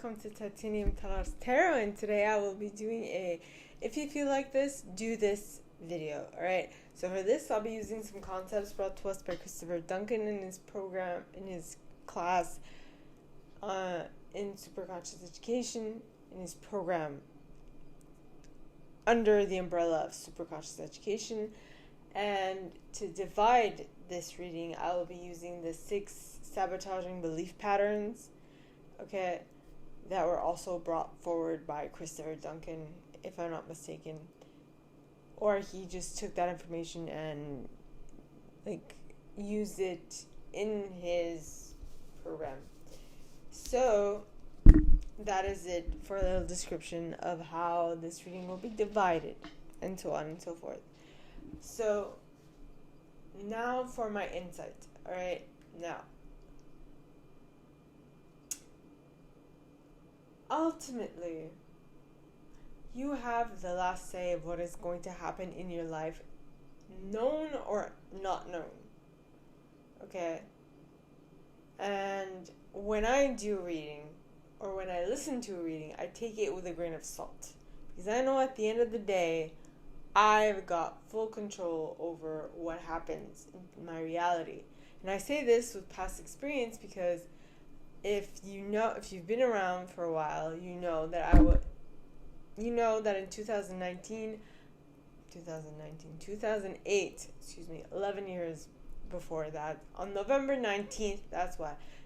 welcome to titaniumtalarstarot, and today I will be doing a if you feel like this, do this video. Alright, so for this I'll be using some concepts brought to us by Chris Duncan in his program, in his class in Superconscious Education, in his program under the umbrella of Superconscious Education. And to divide this reading, I will be using the 6 sabotaging belief patterns, okay, that were also brought forward by Chris Duncan, if I'm not mistaken. Or he just took that information and used it in his program. So that is it for a little description of how this reading will be divided, and so on and so forth. So now for my insight. Alright, now ultimately you have the last say of what is going to happen in your life, known or not known. Okay? And when I do a reading, or when I listen to a reading, I take it with a grain of salt. Because I know at the end of the day, I've got full control over what happens in my reality. And I say this with past experience because if you've been around for a while, you know that in 2008, 11 years before that, on November 19th,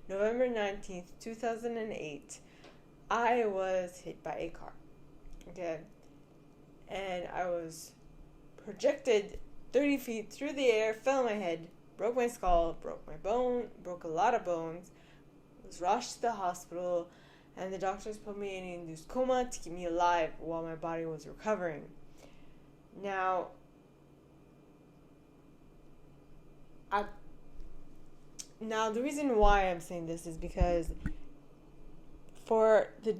November 19th, 2008, I was hit by a car. Okay? And I was projected 30 feet through the air, fell on my head, broke my skull, broke my bone, broke a lot of bones, was rushed to the hospital, and the doctors put me in an induced coma to keep me alive while my body was recovering. Now, the reason why I'm saying this is because from the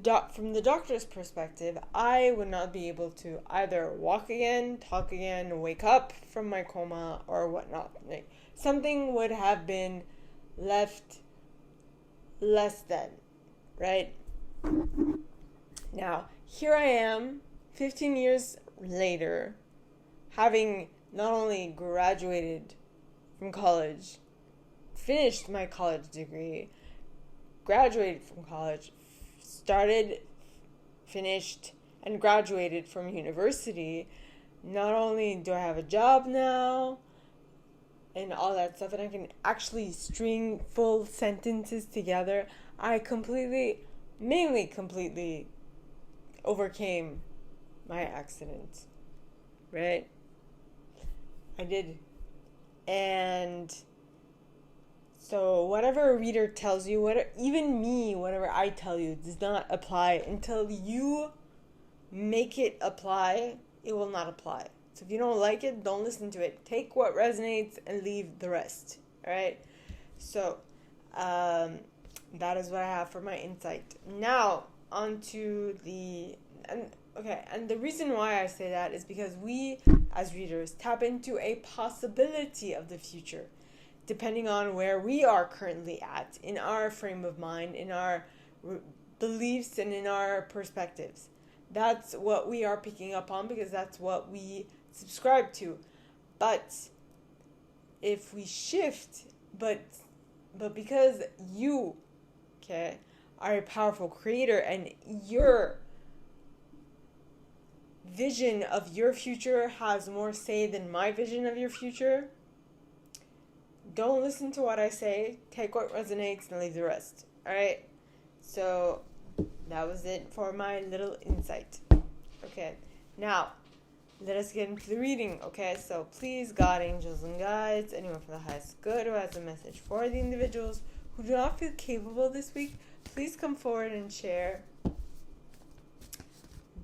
doctor's perspective, I would not be able to either walk again, talk again, wake up from my coma, or whatnot. Something would have been left less than, right? Now, here I am, 15 years later, having not only graduated from college, finished my college degree, graduated from college, finished, and graduated from university. Not only do I have a job now and all that stuff, and I can actually string full sentences together, I completely overcame my accident, right? I did. And so whatever a reader tells you, whatever I tell you does not apply until you make it apply. It will not apply. So if you don't like it, don't listen to it. Take what resonates and leave the rest. All right? So that is what I have for my insight. Now, on to and the reason why I say that is because we, as readers, tap into a possibility of the future, depending on where we are currently at, in our frame of mind, in our beliefs, and in our perspectives. That's what we are picking up on because that's what we subscribe to. But if we shift, but because you, okay, are a powerful creator and your vision of your future has more say than my vision of your future, don't listen to what I say. Take what resonates and leave the rest. Alright? So, that was it for my little insight. Okay. Now, let us get into the reading. Okay? So, please, God, angels, and guides, anyone from the highest good who has a message for the individuals who do not feel capable this week, please come forward and share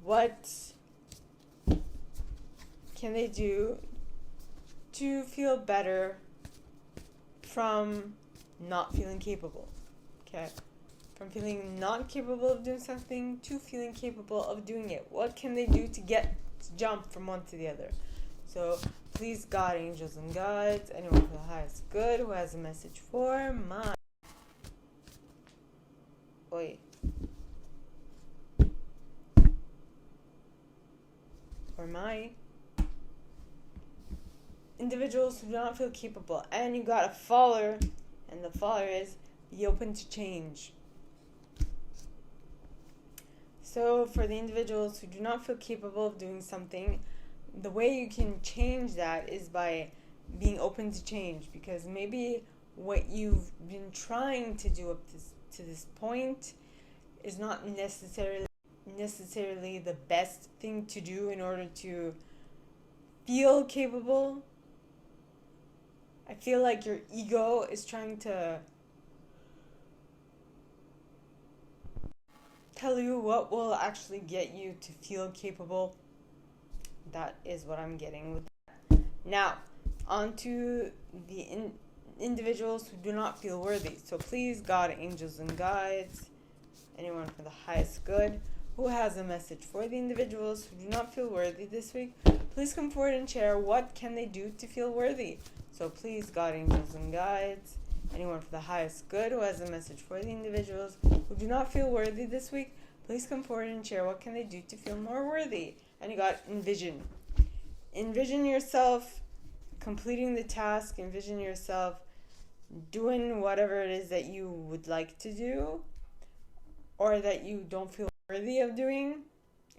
what can they do to feel better from not feeling capable. Okay? From feeling not capable of doing something to feeling capable of doing it. What can they do to jump from one to the other? So please, God, angels, and guides, anyone for the highest good who has a message for my or my individuals who do not feel capable. And you got a follower, and the follower is be open to change. So for the individuals who do not feel capable of doing something, the way you can change that is by being open to change, because maybe what you've been trying to do up to this point is not necessarily the best thing to do in order to feel capable. I feel like your ego is trying to tell you what will actually get you to feel capable. That is what I'm getting with that. Now, on to the individuals who do not feel worthy. So please, God, angels, and guides, anyone for the highest good, who has a message for the individuals who do not feel worthy this week, please come forward and share what can they do to feel worthy. So please, God, angels, and guides, anyone for the highest good who has a message for the individuals who do not feel worthy this week, please come forward and share what can they do to feel more worthy. And you got envision. Envision yourself completing the task. Envision yourself doing whatever it is that you would like to do or that you don't feel worthy of doing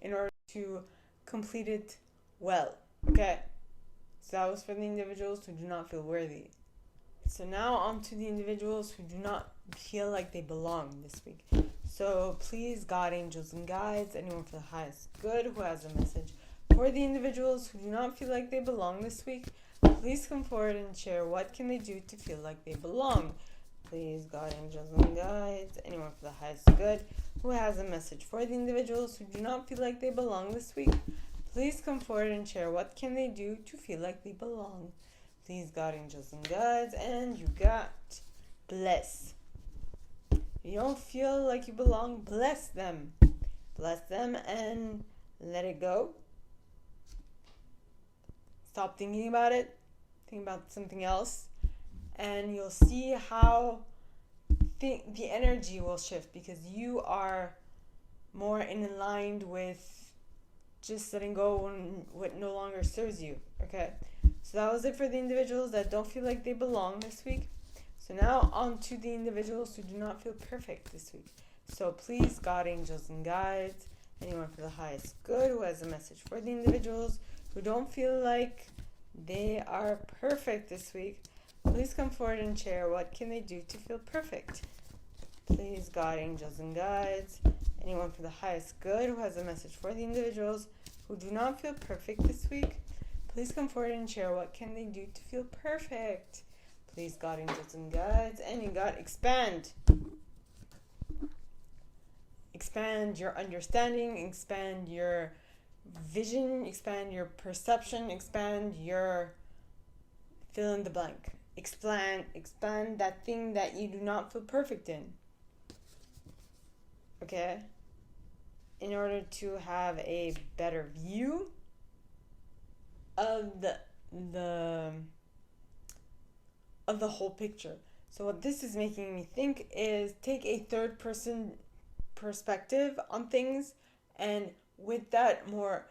in order to complete it well. Okay? So that was for the individuals who do not feel worthy. So now on to the individuals who do not feel like they belong this week. So please, God, angels, and guides, anyone for the highest good who has a message for the individuals who do not feel like they belong this week, please come forward and share what can they do to feel like they belong. Please, God, angels, and guides, anyone for the highest good who has a message for the individuals who do not feel like they belong this week, please come forward and share what can they do to feel like they belong. Please, God, angels, and guides, and you got bless. If you don't feel like you belong, bless them. Bless them and let it go. Stop thinking about it. Think about something else. And you'll see how the energy will shift, because you are more in line with just letting go what no longer serves you. Okay? So that was it for the individuals that don't feel like they belong this week. So now on to the individuals who do not feel perfect this week. So please, God, angels, and guides, anyone for the highest good who has a message for the individuals who don't feel like they are perfect this week, please come forward and share what can they do to feel perfect. Please, God, angels, and guides, anyone for the highest good who has a message for the individuals who do not feel perfect this week, please come forward and share what can they do to feel perfect. Please, God, angels, and guides, and you got expand. Expand your understanding, expand your vision, expand your perception, expand your fill in the blank. Expand that thing that you do not feel perfect in. Okay? In order to have a better view of the whole picture. So what this is making me think is take a third person perspective on things, and with that more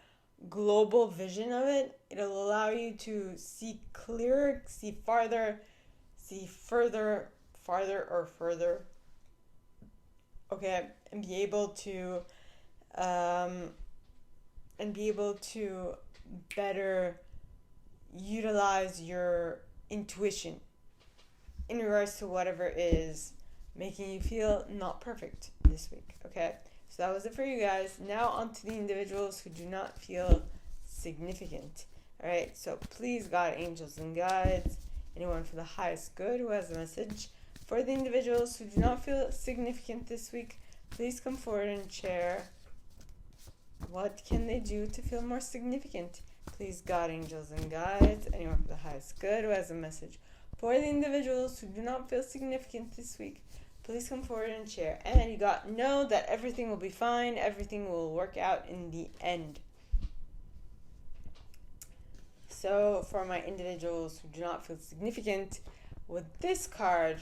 global vision of it, it'll allow you to see clearer, see farther, see further or further. Okay, and be able to better utilize your intuition in regards to whatever is making you feel not perfect this week. Okay, so that was it for you guys. Now on to the individuals who do not feel significant. All right, so please, God, angels, and guides, anyone for the highest good who has a message for the individuals who do not feel significant this week, please come forward and share what can they do to feel more significant. Please, God, angels, and guides, anyone for the highest good who has a message for the individuals who do not feel significant this week, please come forward and share. And you got know that everything will be fine. Everything will work out in the end. So for my individuals who do not feel significant, with this card,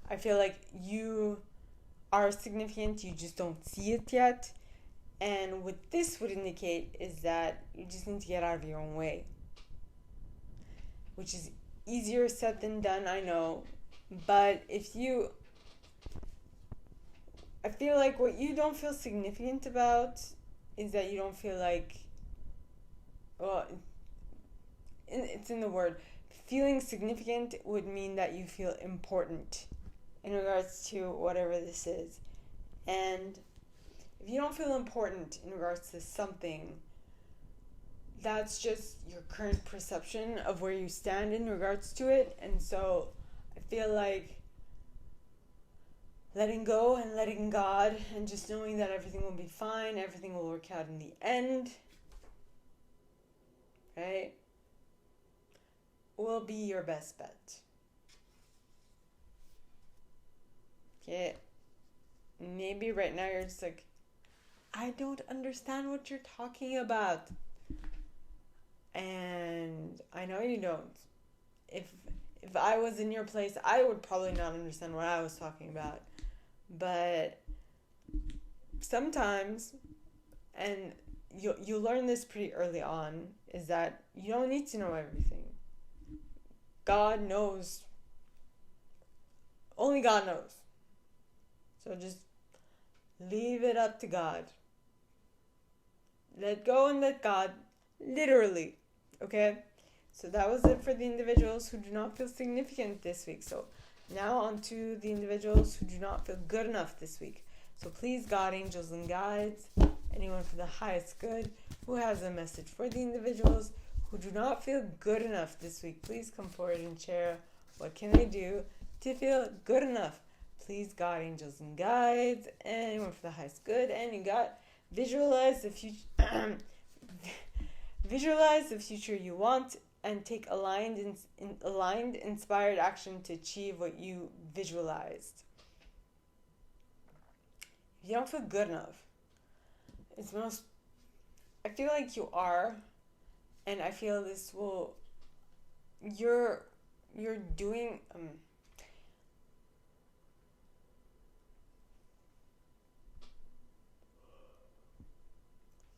I feel like you are significant. You just don't see it yet. And what this would indicate is that you just need to get out of your own way, which is easier said than done, I know. But I feel like what you don't feel significant about is that you don't feel like, well, it's in the word. Feeling significant would mean that you feel important in regards to whatever this is. And if you don't feel important in regards to something, that's just your current perception of where you stand in regards to it. And so I feel like letting go and letting God and just knowing that everything will be fine, everything will work out in the end, right, will be your best bet. Okay? Maybe right now you're just like, I don't understand what you're talking about. And I know you don't. If I was in your place, I would probably not understand what I was talking about. But sometimes, and you learn this pretty early on, is that you don't need to know everything. God knows. Only God knows. So just leave it up to God. Let go and let God, literally. Okay? So that was it for the individuals who do not feel significant this week. So now on to the individuals who do not feel good enough this week. So please, God, angels, and guides, anyone for the highest good who has a message for the individuals who do not feel good enough this week, please come forward and share what can they do to feel good enough. Please, God, angels, and guides, anyone for the highest good. And you got visualize the future. Visualize the future you want and take aligned, inspired action to achieve what you visualized. If you don't feel good enough, I feel like you are, and I feel this will, you're doing,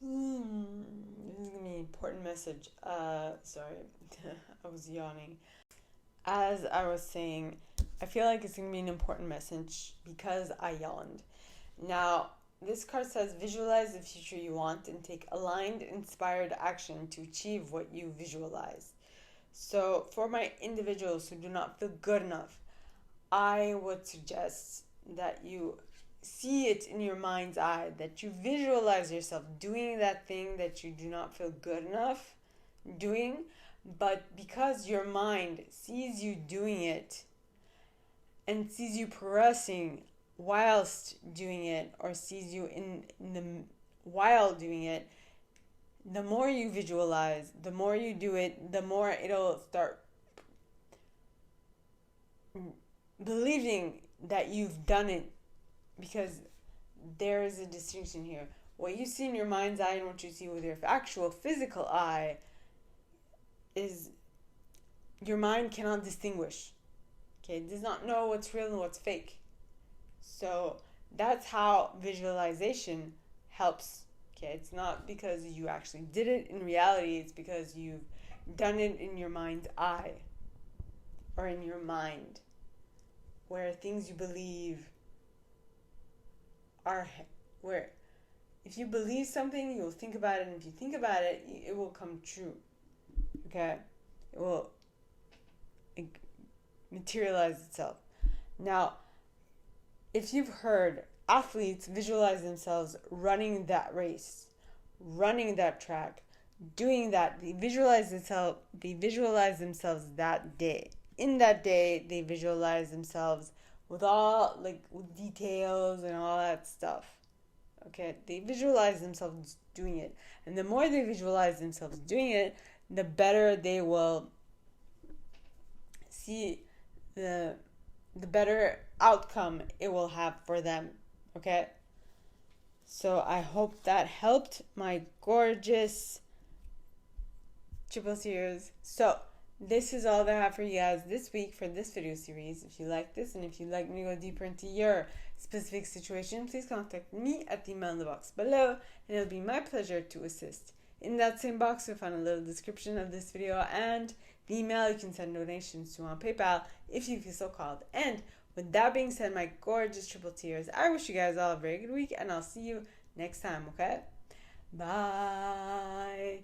this is going to be an important message. Sorry, I was yawning. As I was saying, I feel like it's going to be an important message because I yawned. Now, this card says visualize the future you want and take aligned, inspired action to achieve what you visualize. So for my individuals who do not feel good enough, I would suggest that you see it in your mind's eye, that you visualize yourself doing that thing that you do not feel good enough doing, but because your mind sees you doing it and sees you progressing whilst doing it, or sees you in the while doing it, the more you visualize, the more you do it, the more it'll start believing that you've done it. Because there is a distinction here. What you see in your mind's eye and what you see with your actual physical eye is your mind cannot distinguish. Okay, it does not know what's real and what's fake. So that's how visualization helps. Okay, it's not because you actually did it in reality, it's because you've done it in your mind's eye or in your mind, where things you believe are, where if you believe something, you'll think about it, and if you think about it, it will come true. Okay? It will materialize itself. Now, if you've heard athletes visualize themselves running that race, running that track, doing that, they visualize themselves that day. In that day, they visualize themselves with all, with details and all that stuff. Okay, they visualize themselves doing it. And the more they visualize themselves doing it, the better they will see, the better outcome it will have for them. Okay? So I hope that helped my gorgeous triple series. So this is all that I have for you guys this week for this video series. If you like this, and if you'd like me to go deeper into your specific situation, please contact me at the email in the box below, and it'll be my pleasure to assist. In that same box, you'll find a little description of this video and the email you can send donations to on PayPal if you feel so called. And with that being said, my gorgeous triple tears, I wish you guys all a very good week, and I'll see you next time, okay? Bye.